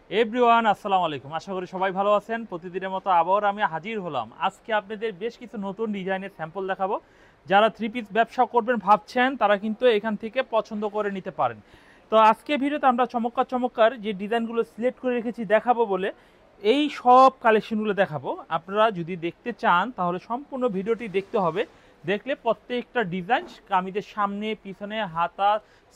Everyone আসসালামু আলাইকুম। আশা করি সবাই ভালো আছেন। প্রতিদিনের মতো আবার আমি হাজির হলাম। আজকে আপনাদের বেশ কিছু নতুন ডিজাইনের স্যাম্পল দেখাবো। যারা থ্রি পিস ব্যবসা করবেন ভাবছেন তারা কিন্তু এখান থেকে পছন্দ করে নিতে পারেন। তো আজকে ভিডিওতে আমরা চমৎকার চমৎকার যে ডিজাইনগুলো সিলেক্ট করে রেখেছি দেখাবো বলে এই সব কালেকশনগুলো দেখাবো। আপনারা যদি দেখতে চান তাহলে সম্পূর্ণ ভিডিওটি দেখতে হবে। দেখলে প্রত্যেকটা ডিজাইন কামিজের সামনে পিছনে হাতা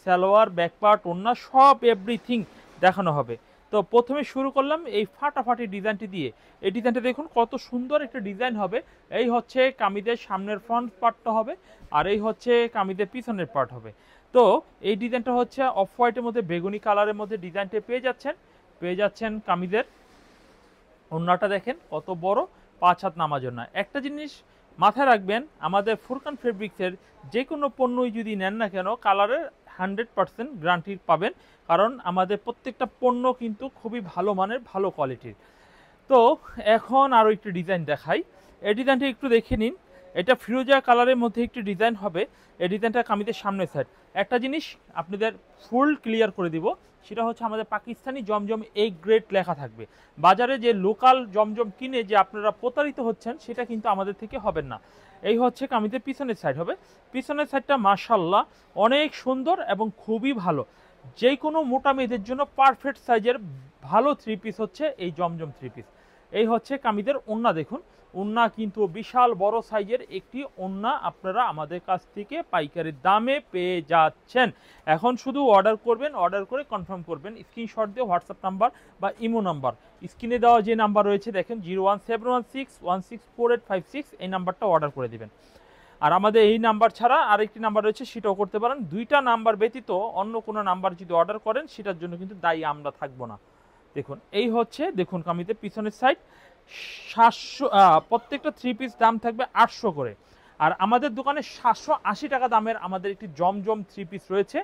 সালোয়ার ব্যাকপার্ট ওড়না সব এভরিথিং দেখানো হবে। তো প্রথমে শুরু করলাম এই ফাটাফাটি ডিজাইনটি দিয়ে। এই ডিজাইনটা দেখুন কত সুন্দর একটা ডিজাইন হবে। এই হচ্ছে কামিজের সামনের ফ্রন্ট পার্টটা হবে, আর এই হচ্ছে কামিজের পিছনের পার্ট হবে। তো এই ডিজাইনটা হচ্ছে অফ হোয়াইটের মধ্যে বেগুনি কালারের মধ্যে ডিজাইনটা পেয়ে যাচ্ছেন কামিজের ওড়নাটা দেখেন কত বড়, 5 হাত নামার জন্য। একটা জিনিস মাথায় রাখবেন, আমাদের ফুরকান ফেব্রিক্সের যে কোনো পণ্যই যদি নেন না কেন কালারের 100% গ্যারান্টি পাবেন, কারণ আমাদের প্রত্যেকটা পণ্য কিন্তু খুবই ভালো মানের ভালো কোয়ালিটির। তো এখন আরও একটি ডিজাইন দেখাই। এই ডিজাইনটা একটু দেখে নিন। এটা ফিরোজা কালারের মধ্যে একটি ডিজাইন হবে। এই ডিজাইনটা কামিজের সামনের সাইড। একটা জিনিস আপনাদের ফুল ক্লিয়ার করে দিব, সেটা হচ্ছে আমাদের পাকিস্তানি জমজম এ গ্রেড লেখা থাকবে। বাজারে যে লোকাল জমজম কিনে যে আপনারা প্রতারিত হচ্ছেন সেটা কিন্তু আমাদের থেকে হবেন না। এই হচ্ছে কামিজের পিছনের সাইড হবে। পিছনের সাইডটা মাশাল্লাহ অনেক সুন্দর এবং খুবই ভালো। যে কোনো মোটা মেয়েদের জন্য পারফেক্ট সাইজের ভালো থ্রি পিস হচ্ছে এই জমজম থ্রি পিস। এই হচ্ছে কামিজের ওড়না দেখুন, ওড়না কিন্তু বিশাল বড় সাইজের একটি ওড়না আপনারা আমাদের কাছ থেকে পাইকারি দামে পেয়ে যাচ্ছেন। এখন শুধু অর্ডার করবেন, অর্ডার করে কনফার্ম করবেন, স্ক্রিনশট দিয়ে হোয়াটসঅ্যাপ নাম্বার বা ইমো নাম্বার স্ক্রিনে দেওয়া যে নাম্বার রয়েছে দেখেন 01716164856, এই নাম্বারটা অর্ডার করে দিবেন। আর আমাদের এই নাম্বার ছাড়া আরেকটি নাম্বার রয়েছে, সেটাও করতে পারেন। দুইটা নাম্বার ব্যতীত অন্য কোনো নাম্বার যদি অর্ডার করেন সেটার জন্য কিন্তু দায়ী আমরা থাকবো না। দেখুন এই হচ্ছে, দেখুন কামিজের পিছনের সাইড 700, প্রত্যেকটা থ্রি পিস দাম থাকবে 800 করে। আর আমাদের দোকানে 780 টাকা দামের আমাদের একটি জমজম থ্রি পিস রয়েছে,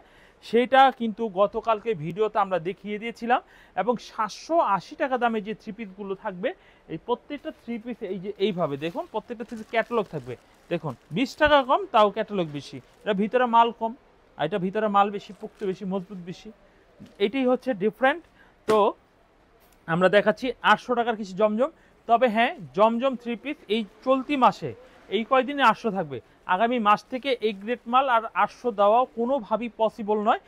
সেইটা কিন্তু গতকালকে ভিডিওতে আমরা দেখিয়ে দিয়েছিলাম। এবং 780 টাকা দামে যে থ্রি পিসগুলো থাকবে, এই প্রত্যেকটা থ্রি পিস এই যে এইভাবে দেখুন, প্রত্যেকটা থ্রি পিস ক্যাটালগ থাকবে। দেখুন 20 টাকা কম, তাও ক্যাটালগ বেশি। এটা ভিতরে মাল কম, আর এটা ভিতরে মাল বেশি, পোক্ত বেশি, মজবুত বেশি। এটাই হচ্ছে ডিফারেন্ট। তো আমরা দেখাচ্ছি 800 টাকার কিছু জমজম। তবে হ্যাঁ, জমজম থ্রি পিস এই চলতি মাসে এই কয়দিনে 800 থাকবে। আগামী মাস থেকে এই গ্রেড মাল আর 800 দেওয়া কোনোভাবেই পসিবল নয়।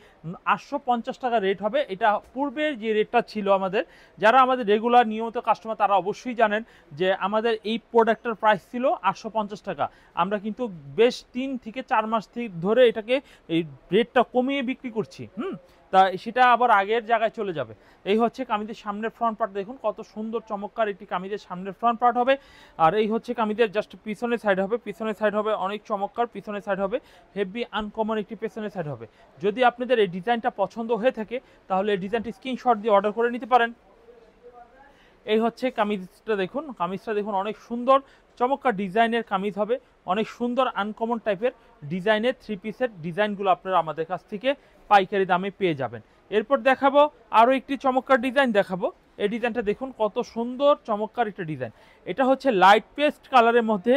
850 টাকা রেট হবে। এটা পূর্বের যে রেটটা ছিল, আমাদের যারা আমাদের রেগুলার নিয়মিত কাস্টমার তারা অবশ্যই জানেন যে আমাদের এই প্রোডাক্টের প্রাইস ছিল 850 টাকা। আমরা কিন্তু বেশ 3 থেকে 4 মাস থেকে ধরে এটাকে এই রেটটা কমিয়ে বিক্রি করছি। তা সেটা আবার আগের জায়গায় চলে যাবে। এই হচ্ছে কামিজের সামনের ফ্রন্ট পার্ট, দেখুন কত সুন্দর চমৎকার একটি কামিজের সামনের ফ্রন্ট পার্ট হবে। আর এই হচ্ছে কামিজের জাস্ট পিছনের সাইড হবে। পিছনের সাইড হবে অনেক চমৎকার, পিছনের সাইড হবে হেভি আনকমন একটি পেছনের সাইড হবে। যদি আপনাদের এই ডিজাইনটা পছন্দ হয়ে থাকে তাহলে এই ডিজাইনটি স্ক্রিনশট দিয়ে অর্ডার করে নিতে পারেন। এই হচ্ছে কামিজটা দেখুন, কামিজটা দেখুন অনেক সুন্দর চমৎকার ডিজাইনের কামিজ হবে। অনেক সুন্দর আনকমন টাইপের ডিজাইনের থ্রি পিসের ডিজাইনগুলো আপনারা আমাদের কাছ থেকে পাইকারি দামে পেয়ে যাবেন। এরপর দেখাবো আরও একটি চমৎকার ডিজাইন দেখাবো। এই ডিজাইনটা দেখুন কত সুন্দর চমৎকার একটা ডিজাইন। এটা হচ্ছে লাইট পেস্ট কালারের মধ্যে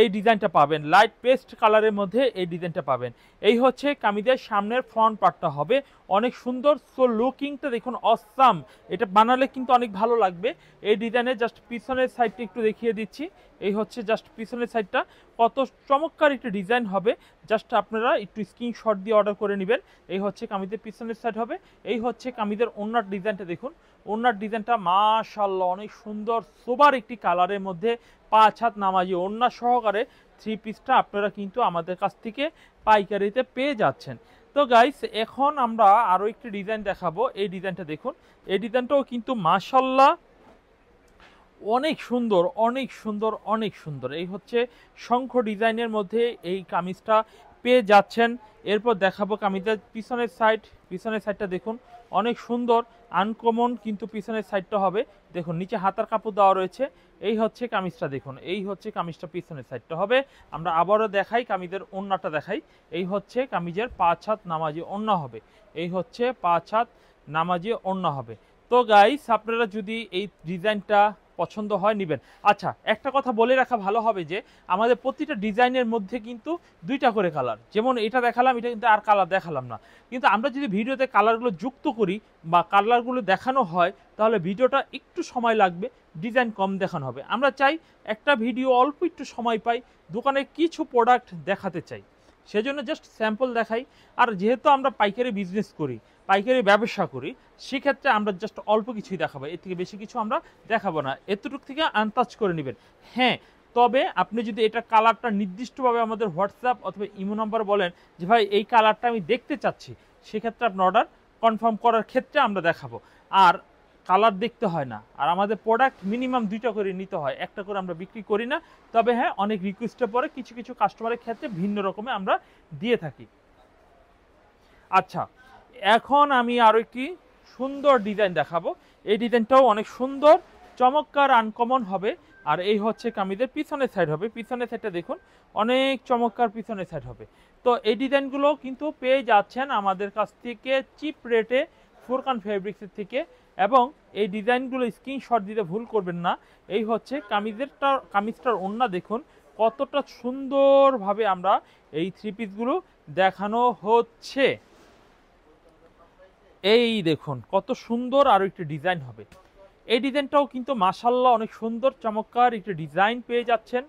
এই ডিজাইনটা পাবেন, লাইট পেস্ট কালারের মধ্যে এই ডিজাইনটা পাবেন। এই হচ্ছে কামিজের সামনের ফ্রন্ট পার্টটা হবে অনেক সুন্দর। সো লুকিংটা দেখুন অসাম, এটা বানালে কিন্তু অনেক ভালো লাগবে। এই ডিজাইনের জাস্ট পিছনের সাইডটা একটু দেখিয়ে দিচ্ছি। এই হচ্ছে জাস্ট পিছনের সাইডটা, কত চমৎকার একটা ডিজাইন হবে। জাস্ট আপনারা একটু স্ক্রিনশট দিয়ে অর্ডার করে নেবেন। এই হচ্ছে কামিজের পিছনের সাইড হবে। এই হচ্ছে কামিজের ওড়নার ডিজাইনটা দেখুন, ওড়নার ডিজাইনটা মাশাআল্লাহ অনেক সুন্দর সোবার একটি কালারের মধ্যে 5 হাত নামাজি ওড়না সহকারে থ্রি পিসটা আপনারা কিন্তু আমাদের কাছ থেকে পাইকারিতে পেয়ে যাচ্ছেন। তো গাইস এখন আমরা আরও একটি ডিজাইন দেখাবো। এই ডিজাইনটা দেখুন, এই ডিজাইনটাও কিন্তু মাশাআল্লাহ অনেক সুন্দর, অনেক সুন্দর, অনেক সুন্দর। এই হচ্ছে শঙ্খ ডিজাইনের মধ্যে এই কামিজটা পেয়ে যাচ্ছেন। এরপর দেখাবো কামিজের পিছনের সাইড। পিছনের সাইডটা দেখুন অনেক সুন্দর আনকমন, কিন্তু পিছনের সাইডটা হবে দেখুন নিচে হাতার কাপড় দেওয়া রয়েছে। এই হচ্ছে কামিজটা দেখুন, এই হচ্ছে কামিজটা পিছনের সাইডটা হবে। আমরা আবারও দেখাই, কামিজের ওড়নাটা দেখাই। এই হচ্ছে কামিজের 5 হাত নামাজি ওড়না হবে। এই হচ্ছে 5 হাত নামাজি ওড়না হবে। তো গাইস আপনারা যদি এই ডিজাইনটা পছন্দ হয় নেবেন। আচ্ছা, একটা কথা বলে রাখা ভালো হবে যে আমাদের প্রতিটা ডিজাইনের মধ্যে কিন্তু 2টা করে কালার। যেমন এটা দেখালাম, এটা কিন্তু আর কালার দেখালাম না। কিন্তু আমরা যদি ভিডিওতে কালারগুলো যুক্ত করি বা কালারগুলো দেখানো হয়, তাহলে ভিডিওটা একটু সময় লাগবে, ডিজাইন কম দেখানো হবে। আমরা চাই একটা ভিডিও অল্প একটু সময় পাই, দোকানে কিছু প্রোডাক্ট দেখাতে চাই, সেজন্য জাস্ট স্যাম্পল দেখাই। আর যেহেতু আমরা পাইকারি বিজনেস করি, পাইকারি ব্যবসা করি, সেক্ষেত্রে আমরা জাস্ট অল্প কিছুই দেখাবো, এর থেকে বেশি কিছু আমরা দেখাবো না। এতটুকু থেকে আনটাচ করে নেবেন। হ্যাঁ, তবে আপনি যদি এটা কালারটা নির্দিষ্টভাবে আমাদের হোয়াটসঅ্যাপ অথবা ইমো নাম্বার বলেন যে ভাই এই কালারটা আমি দেখতে চাচ্ছি, সেক্ষেত্রে আপনি অর্ডার কনফার্ম করার ক্ষেত্রে আমরা দেখাবো। আর কালার দেখতে হয় না, আর আমাদের প্রোডাক্ট মিনিমাম 2টা করে নিতে হয়, একটা করে আমরা বিক্রি করি না। তবে হ্যাঁ, অনেক রিকোয়েস্টের পরে কিছু কিছু কাস্টমারের ক্ষেত্রে ভিন্ন রকমে আমরা দিয়ে থাকি। আচ্ছা, এখন আমি আরও একটি সুন্দর ডিজাইন দেখাবো। এই ডিজাইনটাও অনেক সুন্দর, চমৎকার, আনকমন হবে। আর এই হচ্ছে কামিজের পিছনের সাইড হবে। পিছনের সাইডটা দেখুন, অনেক চমৎকার পিছনের সাইড হবে। তো এই ডিজাইনগুলো কিন্তু পেয়ে যাচ্ছেন আমাদের কাছ থেকে চিপ রেটে ফুরকান ফেব্রিক্সের থেকে। এবং এই ডিজাইনগুলো স্ক্রিনশট দিতে ভুল করবেন না। এই হচ্ছে কামিজটার ওড়না দেখুন কতটা সুন্দরভাবে আমরা এই থ্রি পিসগুলো দেখানো হচ্ছে। এই দেখুন কত সুন্দর আরও একটি ডিজাইন হবে। এই ডিজাইনটাও কিন্তু মাশাআল্লাহ অনেক সুন্দর চমৎকার একটি ডিজাইন পেয়ে যাচ্ছেন।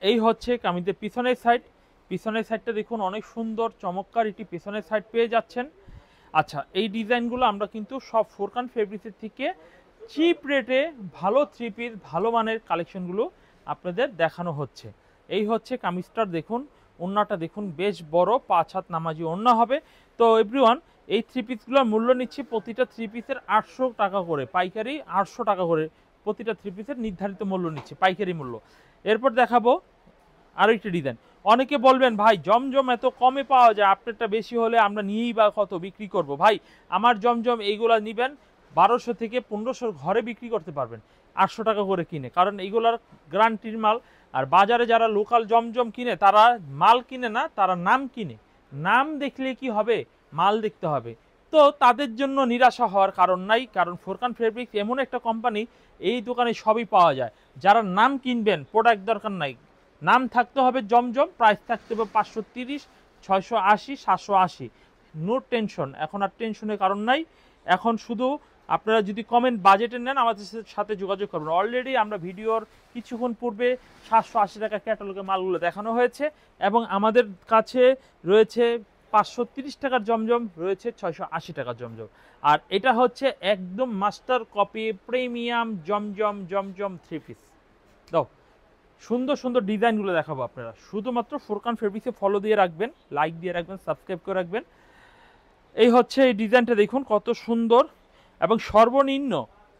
এই হচ্ছে কামিজের পিছনের সাইড। পিছনের সাইডটা দেখুন অনেক সুন্দর চমৎকার একটি পিছনের সাইড পেয়ে যাচ্ছেন। আচ্ছা, এই ডিজাইনগুলো আমরা কিন্তু সব ফুরকান ফেব্রিক্সের থেকে চিপ রেটে ভালো থ্রি পিস, ভালো মানের কালেকশনগুলো আপনাদের দেখানো হচ্ছে। এই হচ্ছে কামিজটার দেখুন, ওড়নাটা দেখুন বেশ বড়, 5 হাত নামাজি ওড়না হবে। তো এভরিওয়ান, এই থ্রি পিসগুলোর মূল্য নিচ্ছি প্রতিটা থ্রি পিসের 800 টাকা করে, পাইকারি 800 টাকা করে প্রতিটা থ্রি পিসের নির্ধারিত মূল্য নিচ্ছে, পাইকারি মূল্য। এরপর দেখাবো আরও একটি ডিজাইন। অনেকে বলবেন ভাই জমজম এত কমে পাওয়া যায়, আপনারটা বেশি হলে আমরা নিয়েই বা কত বিক্রি করব। ভাই আমার জমজম এইগুলা নিবেন 1200 থেকে 1500 ঘরে বিক্রি করতে পারবেন 800 টাকা করে কিনে, কারণ এইগুলার গ্যারান্টির মাল। আর বাজারে যারা লোকাল জমজম কিনে তারা মাল কিনে না, তারা নাম কিনে। নাম দেখলে কি হবে, মাল দেখতে হবে। তো তাদের জন্য নিরাশা হওয়ার কারণ নাই, কারণ ফুরকান ফেব্রিক্স এমন একটা কোম্পানি, এই দোকানে সবই পাওয়া যায়। যারা নাম কিনবেন, প্রোডাক্ট দরকার নাই, নাম থাকতে হবে জমজম, প্রাইস থাকতে হবে 530, 680, 780। নো টেনশন, এখন আর টেনশনের কারণ নাই। এখন শুধু আপনারা যদি কমেন্ট বাজেটে নেন আমাদের সাথে যোগাযোগ করবেন। অলরেডি আমরা ভিডিওর কিছুক্ষণ পূর্বে 780 টাকা ক্যাটালগের মালগুলো দেখানো হয়েছে, এবং আমাদের কাছে রয়েছে 530 টাকার জমজম, রয়েছে 680 টাকার জমজম। আর এটা হচ্ছে একদম মাস্টার কপি প্রিমিয়াম জমজম থ্রি পিস। দাও, সুন্দর সুন্দর ডিজাইনগুলো দেখাবো আপনারা। শুধুমাত্র ফুরকান ফেব্রিক্সে ফলো দিয়ে রাখবেন, লাইক দিয়ে রাখবেন, সাবস্ক্রাইব করে রাখবেন। এই হচ্ছে এই ডিজাইনটা দেখুন কত সুন্দর, এবং সর্বনিম্ন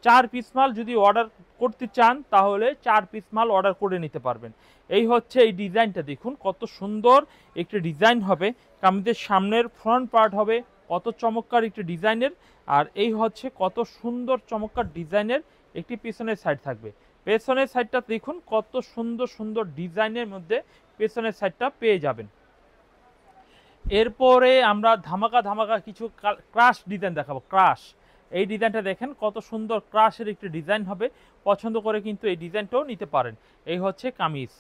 4 পিস মাল যদি অর্ডার করতে চান তাহলে 4 পিস মাল অর্ডার করে নিতে পারবেন। এই হচ্ছে এই ডিজাইনটা দেখুন কত সুন্দর একটি ডিজাইন হবে। কামিজের সামনের ফ্রন্ট পার্ট হবে কত চমৎকার একটি ডিজাইনের, আর এই হচ্ছে কত সুন্দর চমৎকার ডিজাইনের একটি পিছনের সাইড থাকবে। পেছনের সাইডটা দেখুন কত সুন্দর সুন্দর ডিজাইনের মধ্যে পেছনের সাইডটা পেয়ে যাবেন। এরপরে আমরা ধামাকা কিছু ক্রাশ ডিজাইন দেখাবো। ক্রাশ, এই ডিজাইনটা দেখেন কত সুন্দর ক্রাশের একটি ডিজাইন হবে। পছন্দ করে কিন্তু এই ডিজাইনটাও নিতে পারেন। এই হচ্ছে কামিজ।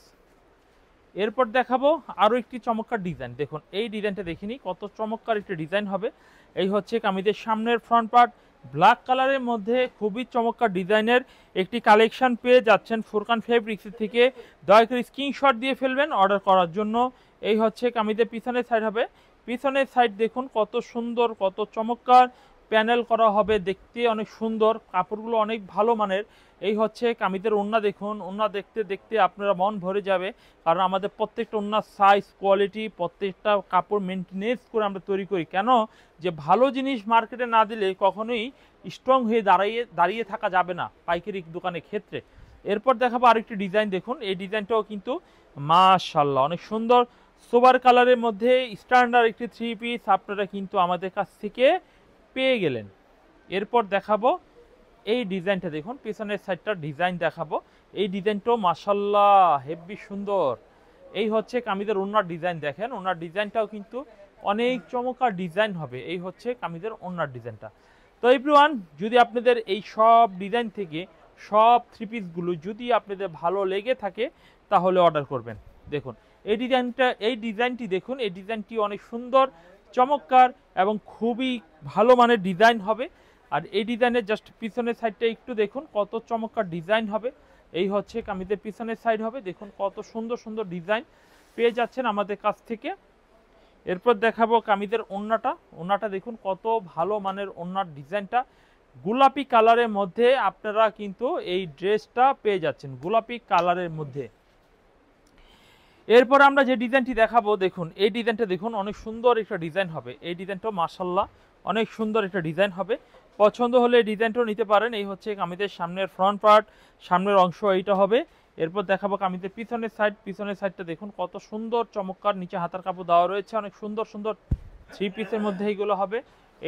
এরপর দেখাবো আরও একটি চমৎকার ডিজাইন। দেখুন এই ডিজাইনটা দেখিনি, কত চমৎকার একটি ডিজাইন হবে। এই হচ্ছে কামিজের সামনের ফ্রন্ট পার্ট, ব্ল্যাক কালারের মধ্যে খুবই চমৎকার ডিজাইনের একটি কালেকশন পেয়ে যাচ্ছেন ফুরকান ফেব্রিক্স থেকে। দয়া করে স্ক্রিনশট দিয়ে ফেলবেন অর্ডার করার জন্য। এই হচ্ছে কামিজের পিছনের সাইড হবে। পিছনের সাইড দেখুন কত সুন্দর, কত চমৎকার প্যানেল করা হবে, দেখতে অনেক সুন্দর, কাপড়গুলো অনেক ভালো মানের। এই হচ্ছে কামিজের ওড়না দেখুন, ওড়না দেখতে দেখতে আপনারা মন ভরে যাবে, কারণ আমাদের প্রত্যেকটা ওড়নার সাইজ, কোয়ালিটি, প্রত্যেকটা কাপড় মেনটেনেন্স করে আমরা তৈরি করি। কেন যে ভালো জিনিস মার্কেটে না দিলে কখনোই স্ট্রং হয়ে দাঁড়িয়ে থাকা যাবে না পাইকারি দোকানের ক্ষেত্রে। এরপর দেখাবো আরেকটি ডিজাইন। দেখুন এই ডিজাইনটাও কিন্তু মাশাআল্লাহ অনেক সুন্দর, সোবার কালারের মধ্যে স্ট্যান্ডার্ড একটি থ্রি পিস আপনারা কিন্তু আমাদের কাছ থেকে পেয়ে গেলেন। এরপর দেখাবো এই ডিজাইনটা দেখুন, পিছনের সাইডটার ডিজাইন দেখাবো। এই ডিজাইনটাও মাশাআল্লাহ হেভি সুন্দর। এই হচ্ছে কামিজের ওড়নার ডিজাইন, দেখেন ওড়নার ডিজাইনটাও কিন্তু অনেক চমৎকার ডিজাইন হবে। এই হচ্ছে কামিজের ওড়নার ডিজাইনটা। তো এভরিওয়ান, যদি আপনাদের এই সব ডিজাইন থেকে সব থ্রি পিসগুলো যদি আপনাদের ভালো লেগে থাকে তাহলে অর্ডার করবেন। দেখুন এই ডিজাইনটি দেখুন, এই ডিজাইনটি অনেক সুন্দর, চমৎকার এবং খুবই ভালো মানের ডিজাইন হবে। আর এই ডিজাইনের জাস্ট পিছনের সাইডটা একটু দেখুন, কত চমৎকার ডিজাইন হবে। এই হচ্ছে কামিজের পিছনের সাইড হবে, দেখুন কত সুন্দর সুন্দর ডিজাইন পেয়ে যাচ্ছেন আমাদের কাছ থেকে। এরপর দেখাবো কামিজের ওড়নাটা দেখুন কত ভালো মানের ওড়নার ডিজাইনটা, গোলাপি কালারের মধ্যে আপনারা কিন্তু এই ড্রেসটা পেয়ে যাচ্ছেন, গোলাপি কালারের মধ্যে। এরপর আমরা যে ডিজাইনটি দেখাবো, দেখুন এই ডিজাইনটা দেখুন, অনেক সুন্দর একটা ডিজাইন হবে। এই ডিজাইনটাও মাশাআল্লাহ অনেক সুন্দর একটা ডিজাইন হবে। পছন্দ হলে এই ডিজাইনটাও নিতে পারেন। এই হচ্ছে কামিজের সামনের ফ্রন্ট পার্ট, সামনের অংশ এইটা হবে। এরপর দেখাবো কামিজের পিছনের সাইডটা দেখুন কত সুন্দর চমৎকার, নিচে হাতার কাপড় দেওয়া রয়েছে, অনেক সুন্দর সুন্দর থ্রি পিসের মধ্যে এইগুলো হবে।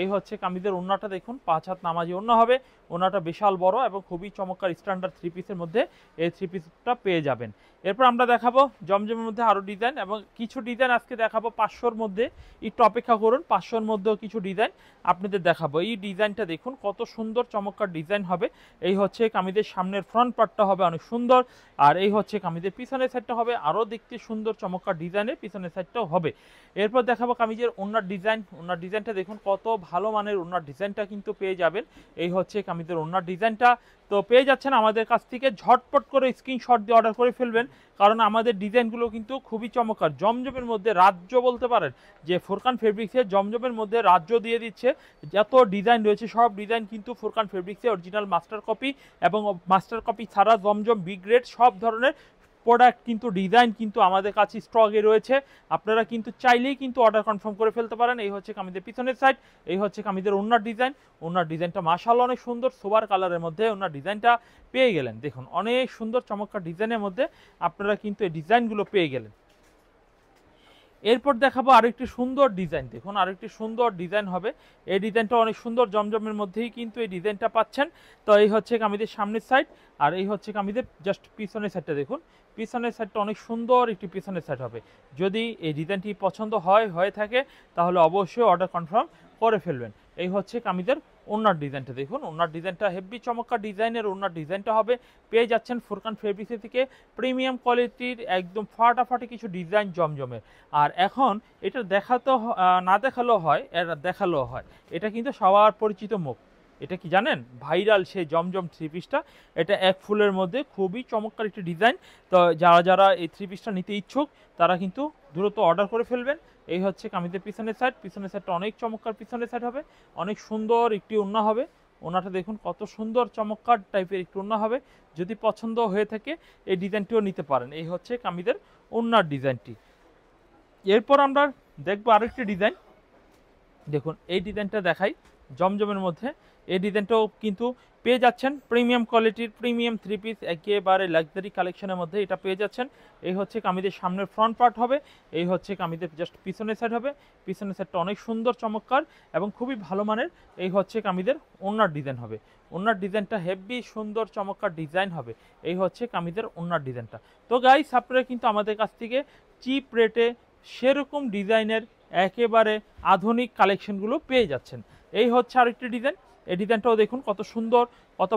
এই হচ্ছে কামিজের ওড়নাটা দেখুন, 5 হাত নামাজি ওড়না হবে। ওড়নাটা বিশাল বড় এবং খুবই চমৎকার স্ট্যান্ডার্ড থ্রি পিসের মধ্যে এই থ্রি পিসটা পেয়ে যাবেন। এরপর আমরা দেখাবো জমজমের মধ্যে আরও ডিজাইন, এবং কিছু ডিজাইন আজকে দেখাবো 500-র মধ্যে। একটু অপেক্ষা করুন, 500-র মধ্যেও কিছু ডিজাইন আপনাদের দেখাবো। এই ডিজাইনটা দেখুন কত সুন্দর চমৎকার ডিজাইন হবে। এই হচ্ছে কামিজের সামনের ফ্রন্ট পার্টটা হবে অনেক সুন্দর, আর এই হচ্ছে কামিজের পিছনের সাইডটা হবে আরও দেখতে সুন্দর চমৎকার ডিজাইনের, পিছনের সাইডটাও হবে। এরপর দেখাবো কামিজের ওড়নার ডিজাইনটা দেখুন কত ভালো মানের ওড়নার ডিজাইনটা কিন্তু পেয়ে যাবেন। এই হচ্ছে কামিজের ওড়নার ডিজাইনটা, তো পেয়ে যাচ্ছেন আমাদের কাছ থেকে। ঝটপট করে স্ক্রিনশট দিয়ে অর্ডার করে ফেলবেন, কারণ আমাদের ডিজাইনগুলো কিন্তু খুবই চমৎকার। জমজমের মধ্যে রাজ্য বলতে পারেন, যে ফুরকান ফেব্রিক্সের জমজমের মধ্যে রাজ্য দিয়ে দিচ্ছে। যত ডিজাইন রয়েছে সব ডিজাইন কিন্তু ফুরকান ফেব্রিক্সের অরিজিনাল মাস্টার কপি, এবং মাস্টার কপি ছাড়া জমজম বি গ্রেড সব ধরনের প্রোডাক্ট কিন্তু ডিজাইন কিন্তু আমাদের কাছে স্টকে রয়েছে। আপনারা কিন্তু চাইলেই কিন্তু অর্ডার কনফার্ম করে ফেলতে পারেন। এই হচ্ছে কামিজের পিছনের সাইড, এই হচ্ছে কামিজের ওড়নার ডিজাইনটা মাশাআল্লাহ অনেক সুন্দর, সোবার কালারের মধ্যে ওড়নার ডিজাইনটা পেয়ে গেলেন। দেখুন অনেক সুন্দর চমৎকার ডিজাইনের মধ্যে আপনারা কিন্তু এই ডিজাইনগুলো পেয়ে গেলেন। এরপর দেখাবো আরেকটি সুন্দর ডিজাইন, দেখুন আরেকটি সুন্দর ডিজাইন হবে। এই ডিজাইনটা অনেক সুন্দর, জমজমের মধ্যেই কিন্তু এই ডিজাইনটা পাচ্ছেন। তো এই হচ্ছে কামিজের সামনের সাইড, আর এই হচ্ছে কামিজের জাস্ট পিছনের সাইডটা দেখুন, পিছনের সাইডটা অনেক সুন্দর একটি পিছনের সাইড হবে। যদি এই ডিজাইনটি পছন্দ হয়ে থাকে তাহলে অবশ্যই অর্ডার কনফার্ম করে ফেলবেন। এই হচ্ছে কামিজের ওড়নার ডিজাইনটা দেখুন, ওড়নার ডিজাইনটা হেভি চমৎকার ডিজাইনের ওড়নার ডিজাইনটা হবে। পেয়ে যাচ্ছেন ফুরকান ফেব্রিক্স থেকে প্রিমিয়াম কোয়ালিটির একদম ফাটাফাটি কিছু ডিজাইন জমজমের। আর এখন এটা না দেখালেও হয়, এটা দেখালেও হয়, এটা কিন্তু সবার পরিচিত মুখ। এটা কি জানেন, ভাইরাল সেই জমজম থ্রি পিসটা। এটা এক ফুলের মধ্যে খুবই চমৎকার একটি ডিজাইন। তো যারা এই থ্রি পিসটা নিতে ইচ্ছুক তারা কিন্তু দ্রুত অর্ডার করে ফেলবেন। এই হচ্ছে কামিজের পিছনের সাইডটা অনেক চমৎকার পিছনের সাইড হবে, অনেক সুন্দর একটি ওড়না হবে। ওড়নাটা দেখুন কত সুন্দর চমৎকার টাইপের একটি ওড়না হবে। যদি পছন্দ হয়ে থাকে এই ডিজাইনটিও নিতে পারেন। এই হচ্ছে কামিজের ওড়নার ডিজাইনটি। এরপর আমরা দেখবো আরেকটি ডিজাইন, দেখুন এই ডিজাইনটা দেখাই জমজমের মধ্যে। এই ডিজাইনটাও কিন্তু পেয়ে যাচ্ছেন প্রিমিয়াম কোয়ালিটির প্রিমিয়াম থ্রি পিস, একেবারে লাক্সারি কালেকশনের মধ্যে এটা পেয়ে যাচ্ছেন। এই হচ্ছে কামিজের সামনের ফ্রন্ট পার্ট হবে, এই হচ্ছে কামিজের জাস্ট পিছনের সাইড হবে। পিছনের সাইডটা অনেক সুন্দর চমৎকার এবং খুবই ভালো মানের। এই হচ্ছে কামিজের ওড়নার ডিজাইন হবে, ওড়নার ডিজাইনটা হেভি সুন্দর চমৎকার ডিজাইন হবে। এই হচ্ছে কামিজের ওড়নার ডিজাইনটা। তো গাইস, আপনারা কিন্তু আমাদের কাছ থেকে চিপ রেটে সেরকম ডিজাইনের একেবারে আধুনিক কালেকশনগুলো পেয়ে যাচ্ছেন। এই হচ্ছে আরেকটি ডিজাইন, এই ডিজাইনটাও দেখুন কত সুন্দর, কত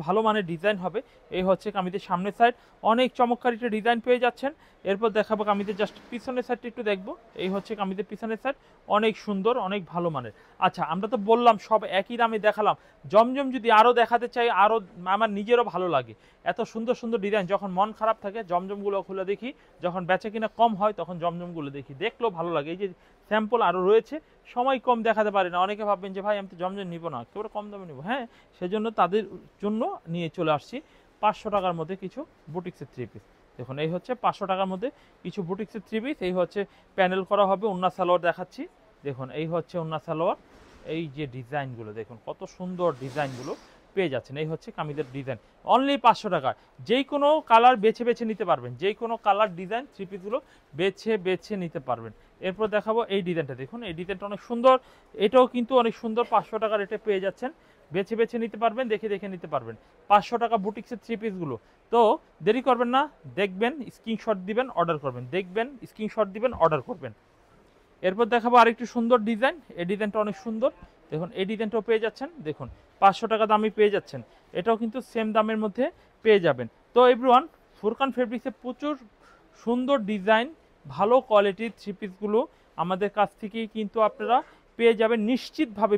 ভালো মানের ডিজাইন হবে। এই হচ্ছে কামিজের সামনের সাইড, অনেক চমৎকার একটা ডিজাইন পেয়ে যাচ্ছেন। এরপর দেখাবো কামিজের জাস্ট পিছনের সাইডটা একটু দেখবো। এই হচ্ছে কামিজের পিছনের সাইড, অনেক সুন্দর, অনেক ভালো মানের। আচ্ছা, আমরা তো বললাম সব একই দামে দেখালাম, জমজম যদি আরও দেখাতে চাই, আরও আমার নিজেরও ভালো লাগে। এত সুন্দর সুন্দর ডিজাইন, যখন মন খারাপ থাকে জমজমগুলো খুলে দেখি, যখন বেচা কিনা কম হয় তখন জমজমগুলো দেখি, দেখলেও ভালো লাগে। এই যে স্যাম্পল আরও রয়েছে, সময় কম দেখাতে পারি না। অনেকে ভাববেন যে ভাই আমি তো জমজম নিব না, একেবারে কম দামে নিব। হ্যাঁ, সেজন্য তাদের জন্য নিয়ে চলে আসছি 500 টাকার মধ্যে কিছু বুটিক্সের থ্রি পিস। দেখুন এই হচ্ছে 500 টাকার মধ্যে কিছু বুটিক্সের থ্রি পিস। এই হচ্ছে প্যানেল করা হবে, ওন্না সালোয়ার দেখাচ্ছি। দেখুন এই হচ্ছে ওন্না সালোয়ার। এই যে ডিজাইনগুলো দেখুন কত সুন্দর ডিজাইনগুলো পেয়ে যাচ্ছেন। এই হচ্ছে কামিজের ডিজাইন, অনলি 500 টাকা। যেই কোনো কালার বেছে নিতে পারবেন, যেই কোনো কালার ডিজাইন থ্রি পিসগুলো বেছে নিতে পারবেন। এরপর দেখাবো এই ডিজাইনটা, দেখুন এই ডিজাইনটা অনেক সুন্দর, এটাও কিন্তু অনেক সুন্দর। 500 টাকার এটা পেয়ে যাচ্ছেন, বেছে নিতে পারবেন, দেখে নিতে পারবেন। 500 টাকা বুটিক্সের থ্রি পিসগুলো। তো দেরি করবেন না, দেখবেন স্ক্রিনশট দিবেন, অর্ডার করবেন, দেখবেন স্ক্রিনশট দিবেন, অর্ডার করবেন। এরপর দেখাবো আরেকটি সুন্দর ডিজাইন, এই ডিজাইনটা অনেক সুন্দর। দেখুন এই ডিজাইনটাও পেয়ে যাচ্ছেন। দেখুন 500 টাকা দামে পেয়ে যাচ্ছেন। এটাও কিন্তু সেম দামের মধ্যে পেয়ে যাবেন। তো এভরিওয়ান, ফুরকান ফেব্রিক্সে প্রচুর সুন্দর ডিজাইন, ভালো কোয়ালিটির থ্রি পিসগুলো আমাদের কাছ থেকেই কিন্তু আপনারা পেয়ে যাবেন, নিশ্চিতভাবে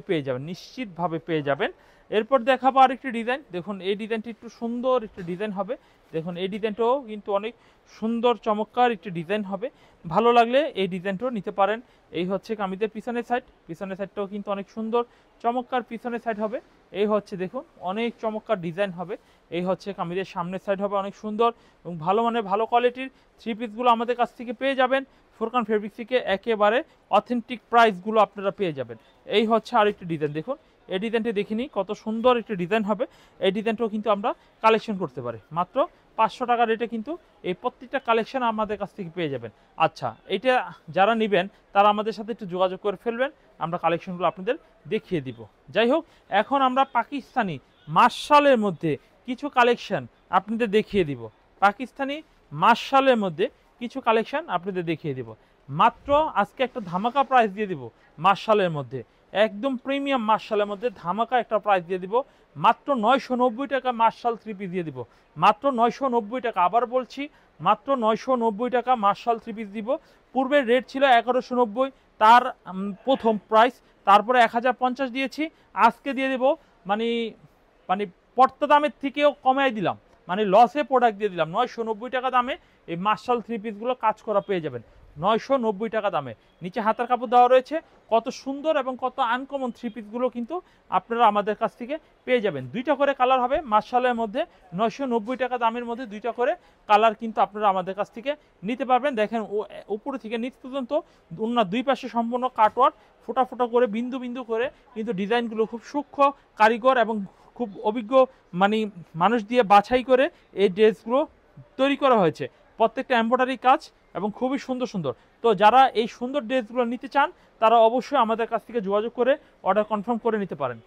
পেয়ে যাবেন। এরপর দেখাবো আরেকটি ডিজাইন। দেখুন এই ডিজাইনটি একটু সুন্দর একটি ডিজাইন হবে। দেখুন এই ডিজাইনটাও কিন্তু অনেক সুন্দর চমৎকার একটি ডিজাইন হবে। ভালো লাগলে এই ডিজাইনটাও নিতে পারেন। এই হচ্ছে কামিজের পিছনের সাইডটাও কিন্তু অনেক সুন্দর চমৎকার পিছনের সাইড হবে। এই হচ্ছে দেখুন অনেক চমৎকার ডিজাইন হবে। এই হচ্ছে কামিজের সামনের সাইড হবে অনেক সুন্দর এবং ভালো মানের ভালো কোয়ালিটির থ্রি পিসগুলো আমাদের কাছ থেকে পেয়ে যাবেন। ফুরকান ফেব্রিক্স থেকে একেবারে অথেন্টিক প্রাইসগুলো আপনারা পেয়ে যাবেন। এই হচ্ছে আরেকটি ডিজাইন। দেখুন এই ডিজাইনটি দেখিনি, কত সুন্দর একটি ডিজাইন হবে। এই ডিজাইনটাও কিন্তু আমরা কালেকশন করতে পারি মাত্র 500 টাকা রেটে, কিন্তু এই প্রত্যেকটা কালেকশন আমাদের কাছ থেকে পেয়ে যাবেন। আচ্ছা, এটা যারা নেবেন তারা আমাদের সাথে একটু যোগাযোগ করে ফেলবেন, আমরা কালেকশনগুলো আপনাদের দেখিয়ে দিব। যাই হোক, এখন আমরা পাকিস্তানি মার্শালের মধ্যে কিছু কালেকশন আপনাদের দেখিয়ে দিব। পাকিস্তানি মার্শালের মধ্যে কিছু কালেকশন আপনাদের দেখিয়ে দিব। মাত্র আজকে একটা ধামাকা প্রাইস দিয়ে দিব মার্শালের মধ্যে, একদম প্রিমিয়াম মার্শালের মধ্যে ধামাকা একটা প্রাইস দিয়ে দিব। মাত্র 990 টাকা মার্শাল থ্রি পিস দিয়ে দিব, মাত্র 990 টাকা। আবার বলছি, মাত্র 990 টাকা মার্শাল থ্রি পিস দিব। পূর্বের রেট ছিল 1190, তার প্রথম প্রাইস, তারপরে 1050 দিয়েছি, আজকে দিয়ে দেব মানে মানে পর্তা দামের থেকেও কমাই দিলাম, মানে লসে প্রোডাক্ট দিয়ে দিলাম। 990 টাকা দামে এই মার্শাল থ্রি পিসগুলো কাজ করা পেয়ে যাবেন 990 টাকা দামে। নিচে হাতার কাপড় দেওয়া রয়েছে, কত সুন্দর এবং কত আনকমন থ্রি পিসগুলো কিন্তু আপনারা আমাদের কাছ থেকে পেয়ে যাবেন। দুইটা করে কালার হবে মার্শালের মধ্যে, 990 টাকা দামের মধ্যে দুইটা করে কালার কিন্তু আপনারা আমাদের কাছ থেকে নিতে পারবেন। দেখেন উপরে থেকে নিচ পর্যন্ত ওনার দুই পাশে সম্পূর্ণ কাটওয়ার্ক, ফোটা ফোটা করে বিন্দু বিন্দু করে কিন্তু ডিজাইনগুলো খুব সূক্ষ্ম কারিগর এবং খুব অভিজ্ঞ মানে মানুষ দিয়ে বাছাই করে এই ড্রেসগুলো তৈরি করা হয়েছে। প্রত্যেকটা এমব্রয়ডারি কাজ এবং খুবই সুন্দর সুন্দর। তো যারা এই সুন্দর ড্রেসগুলো নিতে চান তারা অবশ্যই আমাদের কাছ থেকে যোগাযোগ করে অর্ডার কনফার্ম করে নিতে পারেন।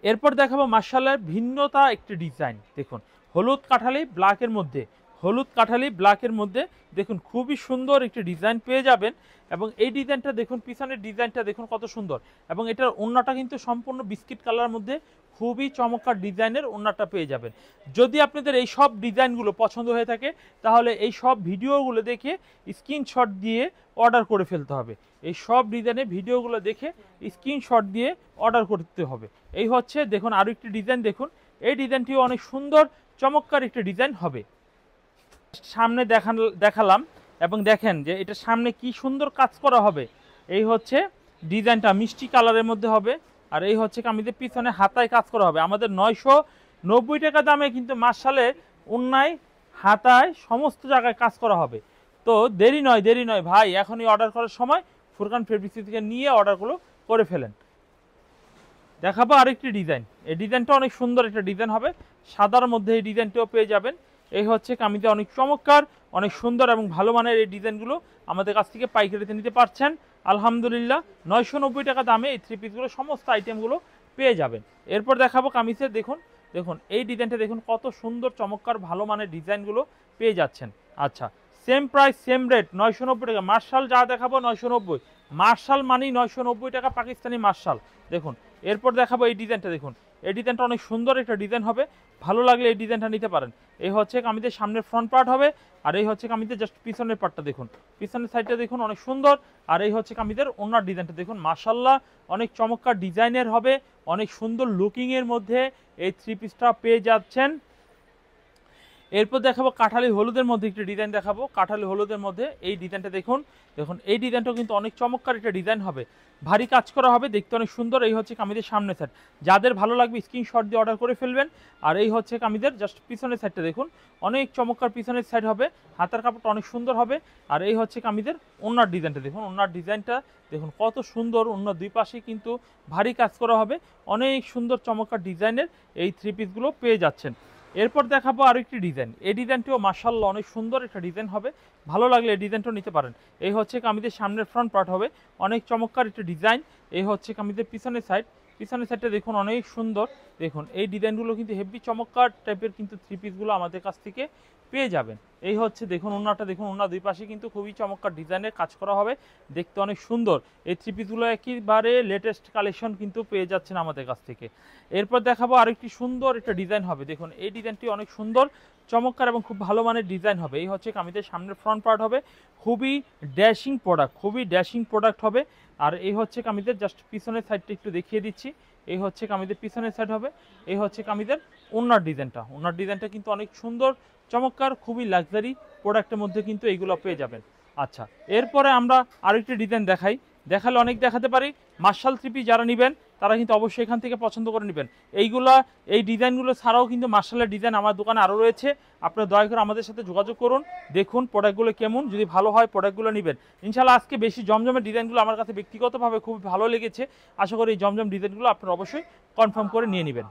এরপর দেখাবো মার্শালের ভিন্নতা একটি ডিজাইন। দেখুন হলুদ কাঠালি ব্ল্যাকের মধ্যে দেখুন খুবই সুন্দর একটি ডিজাইন পেয়ে যাবেন। এবং এই ডিজাইনটা দেখুন, পিছনের ডিজাইনটা দেখুন কত সুন্দর, এবং এটার ওড়নাটা কিন্তু সম্পূর্ণ বিস্কিট কালারের মধ্যে খুবই চমৎকার ডিজাইনের ওড়নাটা পেয়ে যাবেন। যদি আপনাদের এই সব ডিজাইনগুলো পছন্দ হয়ে থাকে তাহলে এই সব ভিডিওগুলো দেখে স্ক্রিনশট দিয়ে অর্ডার করে ফেলতে হবে। এই সব ডিজাইনের ভিডিওগুলো দেখে স্ক্রিনশট দিয়ে অর্ডার করতে হবে। এই হচ্ছে দেখুন আরও একটি ডিজাইন। দেখুন এই ডিজাইনটিও অনেক সুন্দর চমৎকার একটি ডিজাইন হবে। সামনে দেখালাম এবং দেখেন যে এটা সামনে কি সুন্দর কাজ করা হবে। এই হচ্ছে ডিজাইনটা মিষ্টি কালারের মধ্যে হবে, আর এই হচ্ছে কামিজের পিছনে হাতায় কাজ করা হবে। আমাদের 990 টাকা দামে কিন্তু মার্শালে ওন্নায় হাতায় সমস্ত জায়গায় কাজ করা হবে। তো দেরি নয় ভাই, এখনই অর্ডার করার সময় ফুরকান ফেব্রিক্স থেকে নিয়ে অর্ডারগুলো করে ফেলেন। দেখাবো আরেকটি ডিজাইন। এই ডিজাইনটা অনেক সুন্দর একটা ডিজাইন হবে, সাদার মধ্যে এই ডিজাইনটাও পেয়ে যাবেন। এই হচ্ছে কামিজে অনেক চমৎকার, অনেক সুন্দর এবং ভালো মানের এই ডিজাইনগুলো আমাদের কাছ থেকে পাইকারিতে নিতে পারছেন আলহামদুলিল্লাহ। 990 টাকা দামে এই থ্রি পিসগুলো সমস্ত আইটেমগুলো পেয়ে যাবেন। এরপর দেখাবো কামিজের। দেখুন এই ডিজাইনটা দেখুন কত সুন্দর চমৎকার ভালো মানের ডিজাইনগুলো পেয়ে যাচ্ছেন। আচ্ছা, সেম প্রাইস সেম রেট 990 টাকা। মার্শাল যা দেখাবো 990, মার্শাল মানেই 990 টাকা পাকিস্তানি মার্শাল। দেখুন এরপর দেখাবো এই ডিজাইনটা। দেখুন এই ডিজাইনটা অনেক সুন্দর একটা ডিজাইন হবে, ভালো লাগলে এই ডিজাইনটা নিতে পারেন। এই হচ্ছে কামিজের সামনের ফ্রন্ট পার্ট হবে, আর এই হচ্ছে কামিজের জাস্ট পিছনের পার্টটা দেখুন, পিছনের সাইডটা দেখুন অনেক সুন্দর। আর এই হচ্ছে কামিজের ওনার ডিজাইনটা দেখুন, মাশাআল্লাহ অনেক চমৎকার ডিজাইনের হবে, অনেক সুন্দর লুকিংয়ের মধ্যে এই থ্রি পিসটা পেয়ে যাচ্ছেন। এরপর দেখাবো কাঠালি হলুদের মধ্যে একটি ডিজাইন দেখাবো। কাঠালি হলুদের মধ্যে এই ডিজাইনটা দেখুন এই ডিজাইনটাও কিন্তু অনেক চমৎকার একটা ডিজাইন হবে, ভারী কাজ করা হবে, দেখতে অনেক সুন্দর। এই হচ্ছে কামিজের সামনের সাইড, যাদের ভালো লাগবে স্ক্রিনশট দিয়ে অর্ডার করে ফেলবেন। আর এই হচ্ছে কামিজের জাস্ট পিছনের সাইডটা দেখুন, অনেক চমৎকার পিছনের সাইড হবে, হাতার কাপড়টা অনেক সুন্দর হবে। আর এই হচ্ছে কামিজের ওনার ডিজাইনটা দেখুন, ওনার ডিজাইনটা দেখুন কত সুন্দর, ওনার দুই পাশে কিন্তু ভারী কাজ করা হবে, অনেক সুন্দর চমৎকার ডিজাইনের এই থ্রি পিসগুলো পেয়ে যাচ্ছেন। এরপর দেখাবো আরও একটি ডিজাইন। এই ডিজাইনটিও মাশাআল্লাহ অনেক সুন্দর একটা ডিজাইন হবে, ভালো লাগলে এই ডিজাইনটাও নিতে পারেন। এই হচ্ছে কামিজের সামনের ফ্রন্ট পার্ট হবে, অনেক চমৎকার একটা ডিজাইন। এই হচ্ছে কামিজের পিছনের সাইডটা দেখুন অনেক সুন্দর। দেখুন এই ডিজাইনগুলো কিন্তু হেভি চমৎকার টাইপের কিন্তু থ্রি পিসগুলো আমাদের কাছ থেকে পেয়ে যাবেন। এই হচ্ছে দেখুন ওড়নাটা, দেখুন ওড়না দুই পাশে কিন্তু খুবই চমৎকার ডিজাইনের কাজ করা হবে, দেখতে অনেক সুন্দর। এই থ্রি পিসগুলো একেবারে লেটেস্ট কালেকশন কিন্তু পেয়ে যাচ্ছেন আমাদের কাছ থেকে। এরপর দেখাবো আরেকটি সুন্দর একটা ডিজাইন হবে, দেখুন এই ডিজাইনটি অনেক সুন্দর চমৎকার এবং খুব ভালো মানের ডিজাইন হবে। এই হচ্ছে কামিজের সামনের ফ্রন্ট পার্ট হবে, খুবই ড্যাশিং প্রোডাক্ট, খুবই ড্যাশিং প্রোডাক্ট হবে। আর এই হচ্ছে কামিজের জাস্ট পিছনের সাইডটা একটু দেখিয়ে দিচ্ছি, এই হচ্ছে কামিজের পিছনের সাইড হবে, এই হচ্ছে কামিজের ওড়নার ডিজাইনটা। ওড়নার ডিজাইনটা কিন্তু অনেক সুন্দর চমৎকার, খুবই লাক্সারি প্রোডাক্টের মধ্যে কিন্তু এইগুলো পেয়ে যাবেন। আচ্ছা, এরপরে আমরা আরেকটি ডিজাইন দেখাই, দেখালে অনেক দেখাতে পারি। মার্শাল থ্রি পিস যারা নেবেন তারা কিন্তু অবশ্যই এখান থেকে পছন্দ করে নেবেন। এইগুলা, এই ডিজাইনগুলো ছাড়াও কিন্তু মার্শালের ডিজাইন আমার দোকানে আরও রয়েছে। আপনারা দয়া করে আমাদের সাথে যোগাযোগ করুন, দেখুন প্রোডাক্টগুলো কেমন, যদি ভালো হয় প্রোডাক্টগুলো নেবেন ইনশাআল্লাহ। আজকে বেশি জমজমের ডিজাইনগুলো আমার কাছে ব্যক্তিগতভাবে খুব ভালো লেগেছে, আশা করি এই জমজম ডিজাইনগুলো আপনারা অবশ্যই কনফার্ম করে নিয়ে নেবেন।